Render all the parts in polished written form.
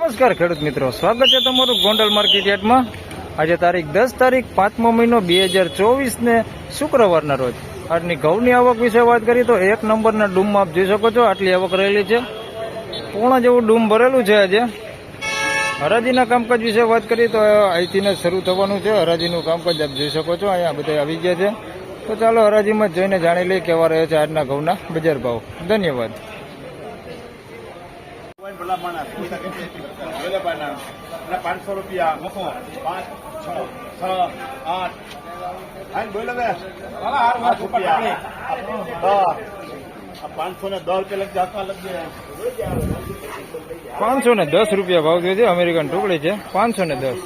નમસ્કાર ખેડૂત મિત્રો, સ્વાગત છે તમારું ગોંડલ માર્કેટ યાર્ડમાં। આજે તારીખ 10 તારીખ 5મો મહિનો 2024 ને શુક્રવારના રોજ આજની ઘઉંની આવક વિશે વાત કરીએ તો 1 નંબરના ડૂમમાં આપ જોઈ શકો છો આટલી આવક રહેલી છે। પૂર્ણ જેવું ડૂમ ભરેલું છે। આજે હરાજીના કામકાજ વિશે વાત કરીએ તો અહીંથી શરૂ થવાનું છે। હરાજીનું કામકાજ આપ જોઈ શકો છો, અહીંયા બધા આવી ગયા છે। તો ચાલો હરાજીમાં જઈને જાણી લઈએ કેવા રહે છે આજના ઘઉંના બજાર ભાવ। ધન્યવાદ। 500 રૂપિયા 5 6 7 8 બોલો બે 510 રૂપિયા લગ જાય 510 રૂપિયા ભાવ થયો છે। અમેરિકન ટુકડી છે 510।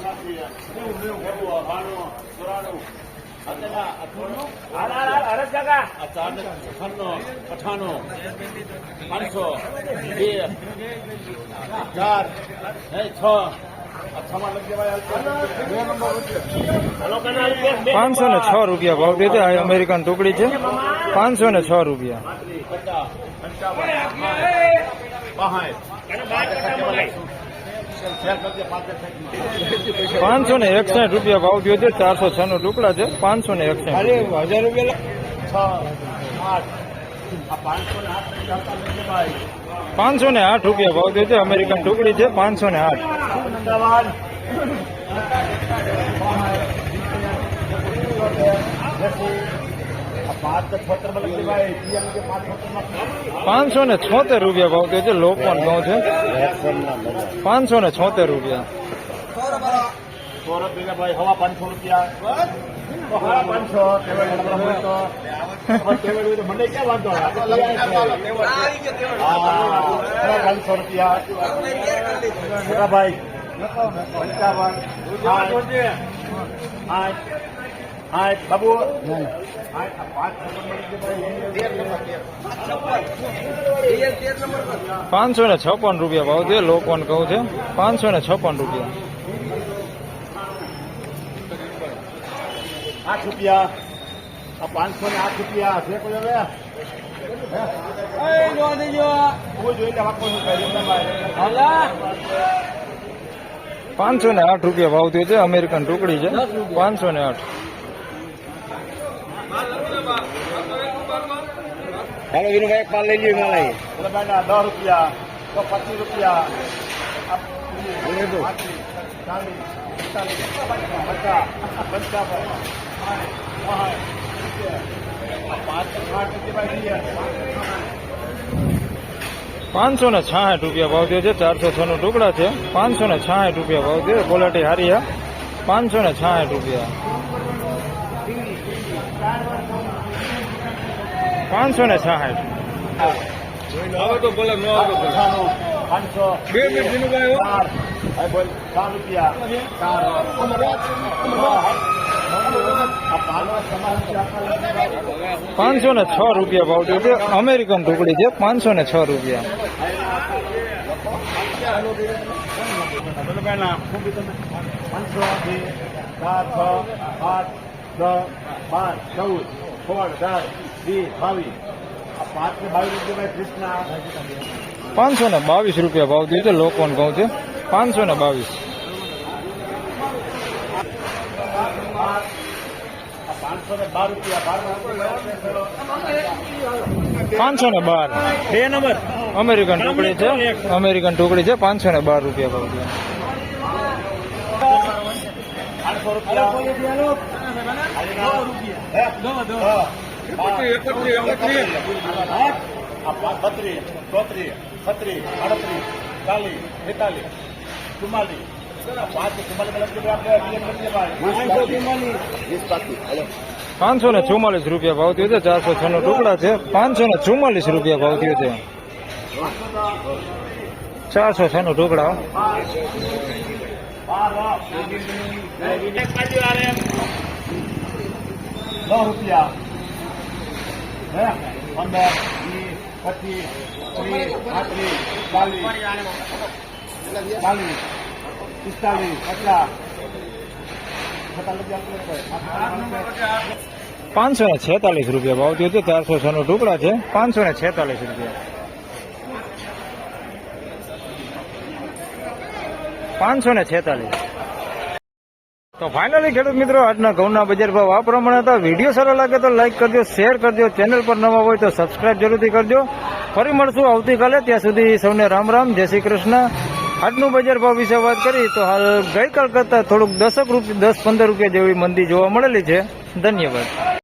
506 રૂપિયા ભાવ થયો છે। આ અમેરિકન ટુકડી છે 506 રૂપિયા। 561 રૂપિયા ભાવ થયો છે। 406 નો ટુકડા છે 561। 1000 રૂપિયા 508 રૂપિયા ભાવ થયો છે। અમેરિકન ટુકડી છે 508। 576 રૂપિયા ભાવ થયો છે। લોકવન ઘઉં છે 576 રૂપિયા। 500 રૂપિયા 500 મને ક્યાં વાંધો 500 રૂપિયા ભાઈ 55 બાબુ 556 રૂપિયા ભાવ છે। લોકવન ઘઉં છે 556 રૂપિયા। 8 રૂપિયા 508 રૂપિયા છે કોઈ હવે 508 રૂપિયા ભાવ થયો છે। અમેરિકન ટુકડી છે 508। ચાલો વિનુભાઈ એક પાલ લઈ લઈએ માલા 10 રૂપિયા તો 25 રૂપિયા 566 રૂપિયા ભાવ થયો છે। 406 નો ટુકડા છે 566 રૂપિયા ભાવ થયો। ક્વોલિટી સારી છે 566 રૂપિયા। 566 હવે તો બોલે નો આવે તો 500 2 મિનિટ વિનુભાઈ 4 બોલ 4 રૂપિયા 506 રૂપિયા ભાવ થયો છે। અમેરિકન ટુકડી છે 506 રૂપિયા। 522 રૂપિયા ભાવ થયો છે। લોકવન ઘઉં છે 522। 512 2 નંબર અમેરિકન ટુકડી છે। અમેરિકન ટુકડી છે 512 રૂપિયા ભાવ થયો। 544 રૂપિયા ભાવ થયો છે। 406 નો ટુકડા છે 544 રૂપિયા ભાવ થયો છે। 406 નો ટુકડા 10 રૂપિયા 15 20 25 30 40 546 રૂપિયા ભાવ થયો છે। 406 નો ટુકડા છે 546 રૂપિયા। 546. તો ફાઇનલી ખેડૂત મિત્રો આજના ઘઉંના બજાર ભાવ આ પ્રમાણે હતા. વિડીયો સારો લાગે તો લાઈક કરજો, શેર કરજો, ચેનલ પર નવા હોય તો સબસ્ક્રાઇબ જરૂરથી કરજો. ફરી મળશું આવતીકાલે. ત્યાં સુધી સૌને રામ રામ, જય શ્રી કૃષ્ણ. આજનું બજાર ભાવ વિશે વાત કરી તો હાલ ગઈકાલ કરતા થોડુંક 10 રૂપિયા 10-15 રૂપિયા જેવી મંદી જોવા મળેલી છે. ધન્યવાદ.